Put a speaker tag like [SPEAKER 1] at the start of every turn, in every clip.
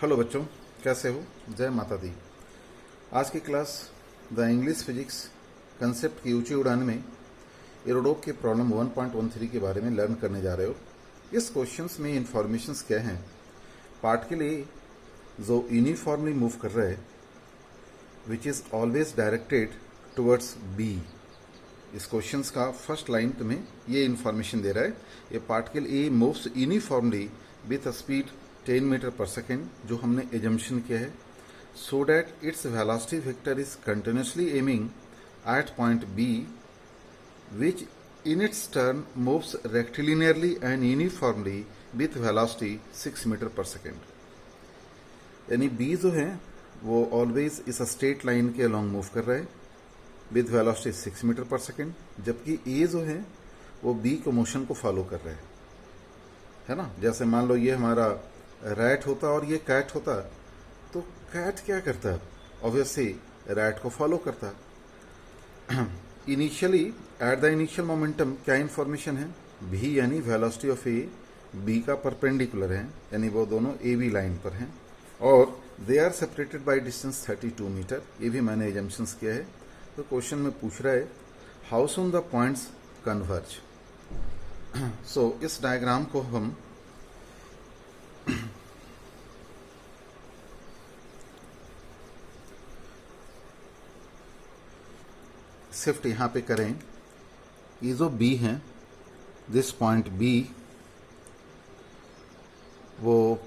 [SPEAKER 1] Hello बच्चों, कैसे हो? जय माता दी। आज की class the English physics concept की ऊंची उड़ान में एरोडोप के प्रॉब्लम 1.13 के बारे में लर्न करने जा रहे हो। इस क्वेश्चंस में इंफॉर्मेशंस क्या हैं? पार्ट के लिए जो यूनिफॉर्मली मूव कर रहा है which is always directed towards B. इस क्वेश्चंस का फर्स्ट लाइन तुम्हें ये इंफॉर्मेशन दे रहा है। ये पार्ट के लिए moves uniformly with a speed 10 metre per second, जो हमने एजम्पशन किया है, so that its velocity vector is continuously aiming at point B which in its turn moves rectilinearly and uniformly with velocity 6 metre per second. यानी B जो है वो always इस straight line के अलॉन्ग मूव कर रहा है with velocity 6 metre per second, जबकि ए जो है वो बी के मोशन को फॉलो कर रहा है ना। जैसे मान लो ये हमारा रैट होता और ये कैट होता, तो कैट क्या करता? ऑब्वियसली रैट को फॉलो करता। Initially at the initial momentum क्या इंफॉर्मेशन है? भी यानी वेलोसिटी ऑफ ए बी का परपेंडिकुलर है, यानी वो दोनों ए बी लाइन पर हैं और they are separated by distance 32 metre. ये भी मैंने एजम्पशंस किया है। तो क्वेश्चन में पूछ रहा है how soon the points converge. So इस डायग्राम को हम शिफ्ट यहाँ पे करें। ये जो बी है, दिस पॉइंट बी, वो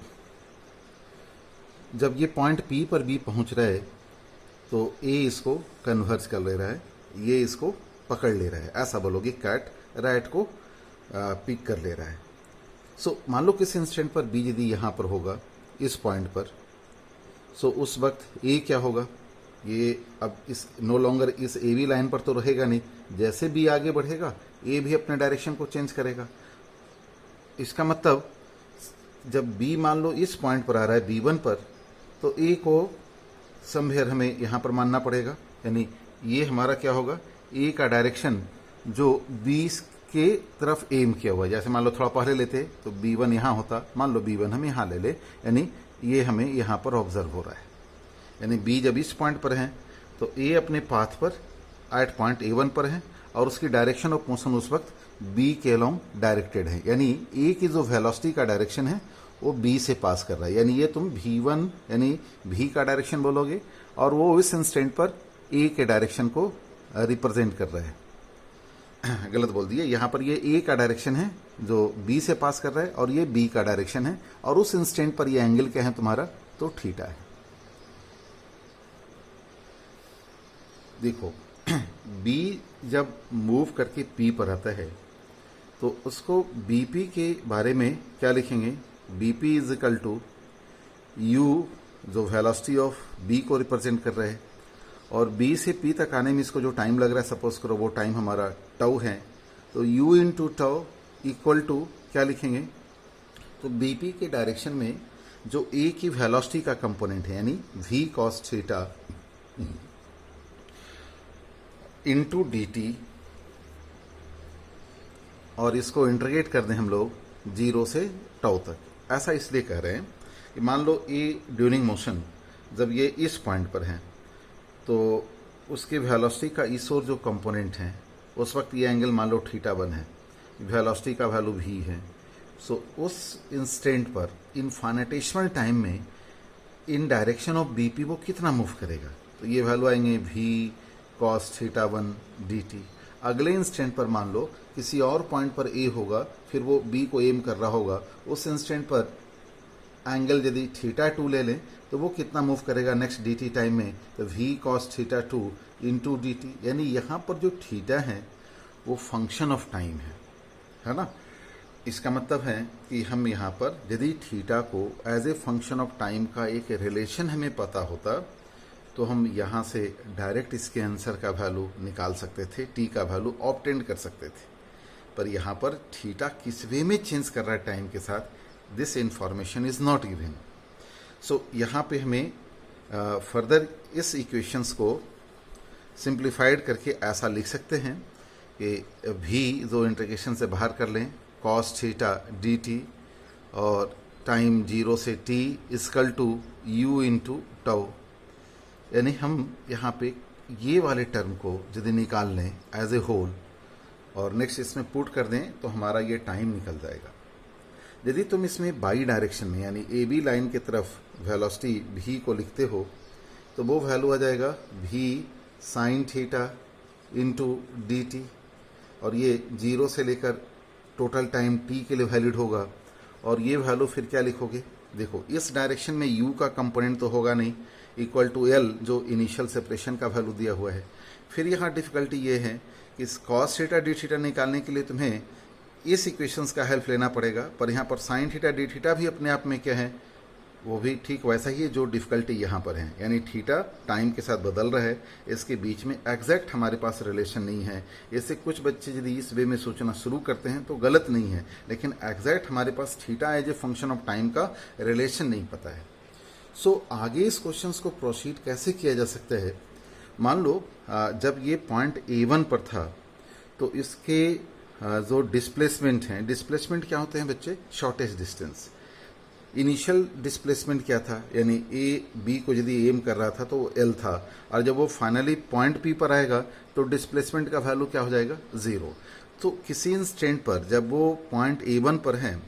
[SPEAKER 1] जब ये पॉइंट पी पर बी पहुंच रहा है तो ए इसको कन्वर्ज कर ले रहा है, ये इसको पकड़ ले रहा है। ऐसा बोलोगे कैट रैट को पिक कर ले रहा है। सो मान लो किस इंस्टेंट पर बी यदि यहाँ पर होगा इस पॉइंट पर, सो उस वक्त ए क्या होगा? ये अब इस नो लॉन्गर इस ए बी लाइन पर तो रहेगा नहीं। जैसे बी आगे बढ़ेगा ए भी अपने डायरेक्शन को चेंज करेगा। इसका मतलब जब बी मान लो इस पॉइंट पर आ रहा है B1 पर, तो ए को समवेयर हमें यहाँ पर मानना पड़ेगा। यानी ये हमारा क्या होगा? ए का डायरेक्शन जो बी के तरफ एम किया हुआ है। जैसे मान लो थोड़ा पहले लेते तो B1 यहाँ होता, मान लो B1 हम यहाँ ले ले, यानी ये हमें यहाँ पर ऑब्जर्व हो रहा है। यानी बी जब इस पॉइंट पर है तो ए अपने पाथ पर एट पॉइंट A1 पर है और उसकी डायरेक्शन ऑफ मोशन उस वक्त बी के अलोंग डायरेक्टेड है। यानी ए की जो वेलोसिटी का डायरेक्शन है वो बी से पास कर रहा है। यानी ये तुम V1 यानी भी का डायरेक्शन बोलोगे और वो इस इंस्टेंट पर ए के डायरेक्शन को रिप्रेजेंट कर रहा है। गलत बोल दिया। यहाँ पर ये ए का डायरेक्शन है जो बी से पास कर रहा है और ये बी का डायरेक्शन है, और उस इंस्टेंट पर ये एंगल क्या है तुम्हारा? तो थीटा है। देखो बी जब मूव करके पी पर आता है तो उसको बीपी के बारे में क्या लिखेंगे? BP is equal to U, जो वेलोसिटी ऑफ बी को रिप्रेजेंट कर रहा है, और बी से पी तक आने में इसको जो टाइम लग रहा है, सपोज करो वो टाइम हमारा टाउ है, तो U into tau equal to क्या लिखेंगे? तो बीपी के डायरेक्शन में जो ए की वेलोसिटी का कंपोनेंट है यानी V cos theta into D T, और इसको इंटीग्रेट कर दें हम लोग 0 से टाउ तक। ऐसा इसलिए कह रहे हैं कि मान लो ए ड्यूरिंग मोशन जब ये इस पॉइंट पर है तो उसके वेलोसिटी का इस ओर जो कंपोनेंट है उस वक्त ये एंगल मान लो θ1 है, वेलोसिटी का वैल्यू v है। सो उस इंस्टेंट पर इनफाइनेटेशनल टाइम में इन डायरेक्शन ऑफ बीपी वो कितना मूव करेगा? तो ये वैल्यू आएंगे v cos θ1 dt। अगले इंस्टेंट पर मान लो किसी और पॉइंट पर ए होगा, फिर वो बी को एम कर रहा होगा, उस इंस्टेंट पर एंगल यदि θ2 ले लें तो वो कितना मूव करेगा नेक्स्ट dt टाइम में? तो v cos θ2 इंटू dt। यानी यहाँ पर जो थीटा है वो फंक्शन ऑफ टाइम है ना। इसका मतलब है कि हम यहाँ पर यदि थीटा को as a function of time का एक रिलेशन हमें पता होता तो हम यहाँ से डायरेक्ट इसके आंसर का वैल्यू निकाल सकते थे, टी का वैल्यू ऑब्टेन कर सकते थे। पर यहाँ पर थीटा किस वे में चेंज कर रहा है टाइम के साथ, this information is not given. So यहाँ पे हमें फर्दर इस इक्वेशंस को सिंप्लीफाइड करके ऐसा लिख सकते हैं कि भी जो इंटीग्रेशन से बाहर कर लें cos थीटा dt और टाइम 0 से t equal to u into tau, यानी हम यहाँ पे ये वाले टर्म को यदि निकाल लें एज ए होल और नेक्स्ट इसमें पुट कर दें तो हमारा ये टाइम निकल जाएगा। यदि तुम इसमें बाई डायरेक्शन में यानी ए बी लाइन की तरफ वेलोसिटी v को लिखते हो तो वो वैल्यू आ जाएगा v sine theta into D T, और ये 0 से लेकर टोटल टाइम t के लिए वैलिड होगा। और ये वैल्यू फिर क्या लिखोगे, देखो इस डायरेक्शन में u का कंपोनेंट तो होगा नहीं, इक्वल टू l जो इनिशियल सेपरेशन का वैल्यू दिया हुआ है। फिर यहाँ डिफिकल्टी ये है कि इस कॉस थीटा डी थीटा निकालने के लिए तुम्हें इस इक्वेशंस का हेल्प लेना पड़ेगा, पर यहाँ पर साइन थीटा डी थीटा भी अपने आप में क्या है, वो भी ठीक वैसा ही है जो डिफिकल्टी यहाँ पर है, यानी थीटा टाइम के साथ बदल रहा है, इसके बीच में एग्जैक्ट हमारे पास रिलेशन नहीं है। इससे कुछ बच्चे यदि इस वे में सोचना शुरू करते हैं तो गलत नहीं है, लेकिन एग्जैक्ट हमारे पास theta as a function of time का रिलेशन नहीं पता है। सो आगे इस क्वेश्चन को प्रोसीड कैसे किया जा सकता है, मान लो जब ये पॉइंट A1 पर था तो इसके जो डिस्प्लेसमेंट हैं, डिस्प्लेसमेंट क्या होते हैं बच्चे, शॉर्टेस्ट डिस्टेंस। इनिशियल डिस्प्लेसमेंट क्या था, यानी ए बी को यदि एम कर रहा था तो वो एल था, और जब वो फाइनली पॉइंट पी पर आएगा तो डिस्प्लेसमेंट का वैल्यू क्या हो जाएगा, 0। तो किसी इंस्टेंट पर जब वो पॉइंट A1 पर है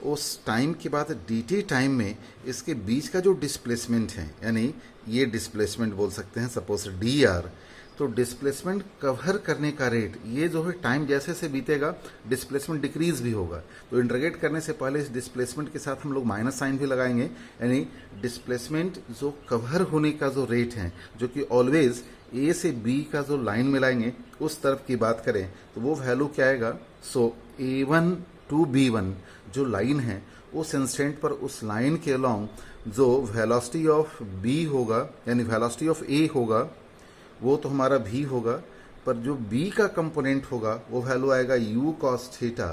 [SPEAKER 1] उस टाइम के बाद dt टाइम में इसके बीच का जो डिस्प्लेसमेंट है, यानी ये डिस्प्लेसमेंट बोल सकते हैं सपोज dr, तो डिस्प्लेसमेंट कवर करने का रेट ये जो है टाइम जैसे से बीतेगा डिस्प्लेसमेंट डिक्रीज भी होगा। तो इंटीग्रेट करने से पहले इस डिस्प्लेसमेंट के साथ हम लोग माइनस साइन भी लगाएंगे, यानी डिस्प्लेसमेंट जो कवर होने का जो रेट है, जो कि ऑलवेज ए से बी का जो लाइन मिलाएंगे उस तरफ की बात करें तो वो वैल्यू क्या आएगा। सो A1 टू B1 जो लाइन है उस इंस्टेंट पर उस लाइन के अलोंग जो वेलोसिटी ऑफ B होगा, यानी वेलोसिटी ऑफ A होगा, वो तो हमारा v होगा, पर जो b का कंपोनेंट होगा वो वैल्यू आएगा u cos थीटा,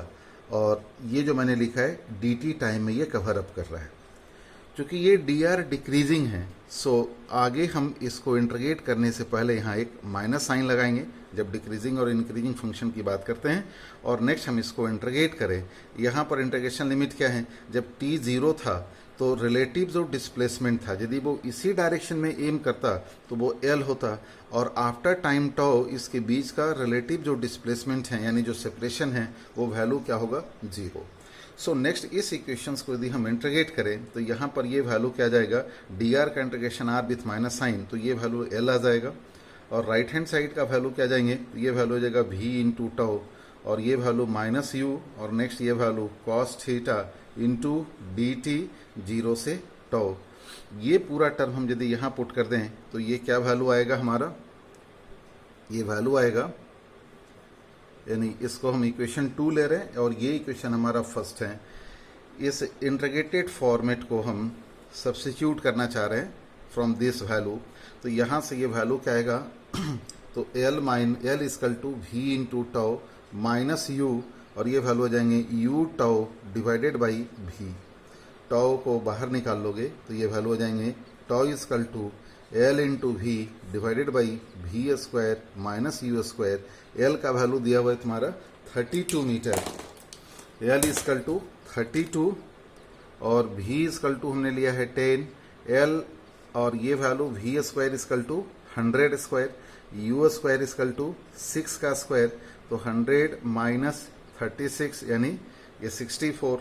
[SPEAKER 1] और ये जो मैंने लिखा है dt टाइम में ये कवर अप कर रहा है। क्योंकि ये dr डिक्रीजिंग है, सो आगे हम इसको इंटीग्रेट करने से पहले यहाँ एक माइनस साइन लगाएंगे जब डिक्रीजिंग और इंक्रीजिंग फंक्शन की बात करते हैं, और नेक्स्ट हम इसको इंटीग्रेट करें। यहाँ पर इंटीग्रेशन लिमिट क्या है, जब t 0 था तो रिलेटिव जो डिस्प्लेसमेंट था यदि वो इसी डायरेक्शन में एम करता तो वो L होता, और आफ्टर टाइम टाउ इसके बीच का रिलेटिव जो डिस्प्लेसमेंट है यानी जो सेपरेशन है वो वैल्यू क्या होगा, 0। सो नेक्स्ट इस इक्वेशंस को यदि हम इंटीग्रेट करें तो यहाँ पर ये वैल्यू क्या जाएगा, dr का integration r with minus sine, तो ये वैल्यू L आ जाएगा, और राइट हैंड साइड का वैल्यू क्या जाएंगे, तो ये वैल्यू हो जाएगा v इंटू टाउ, और ये वैल्यू माइनस u, और नेक्स्ट ये value cos theta into D T 0 से टाउ। ये पूरा टर्म हम यदि यहाँ पुट कर दें तो ये क्या वैल्यू आएगा हमारा, ये वैल्यू आएगा, यानी इसको हम इक्वेशन 2 ले रहे हैं और ये इक्वेशन हमारा फर्स्ट है। इस इंटीग्रेटेड फॉर्मेट को हम सब्स्टिट्यूट करना चाह रहे हैं फ्रॉम दिस वैल्यू, तो यहाँ से ये वैल्यू क्या आएगा तो L equal to v into tau minus u, और ये वैल्यू आ जाएंगे u tau divided by v। Tau को बाहर निकाल लोगे तो ये वैल्यू आ जाएंगे tau equal to L into V divided by V square minus U square. L का वैल्यू दिया हुआ है तुम्हारा 32 मीटर, L इक्वल टू 32 और v इक्वल टू हमने लिया है 10, L और ये value v square equal to 100 square, u square equal to 6 का स्क्वायर, तो 100 माइनस 36 यानी ये 64,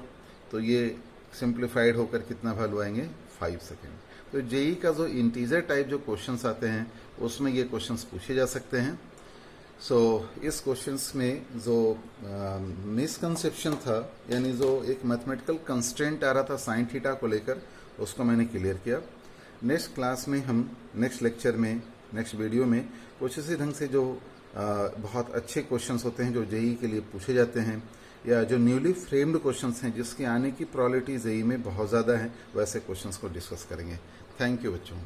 [SPEAKER 1] तो ये सिंप्लीफाइड होकर कितना वैल्यू आएंगे 5 सेकेंड। तो जेई का जो इंटीजर टाइप जो क्वेश्चंस आते हैं उसमें ये क्वेश्चंस पूछे जा सकते हैं। सो इस क्वेश्चंस में जो मिसकंसेप्शन था, यानी जो एक मैथमेटिकल कंस्ट्रेंट आ रहा था साइन थीटा को लेकर, उसको मैंने क्लियर किया। नेक्स्ट क्लास में हम नेक्स्ट लेक्चर में नेक्स्ट वीडियो में कुछ इसी ढंग से जो बहुत अच्छे क्वेश्चंस होते हैं जो जेई के लिए पूछे जाते हैं, या जो न्यूली फ्रेम्ड क्वेश्चंस हैं जिसके आने की प्रोबेबिलिटी जेई में बहुत ज़्यादा है, वैसे क्वेश्चंस को डिस्कस करेंगे। थैंक यू बच्चों।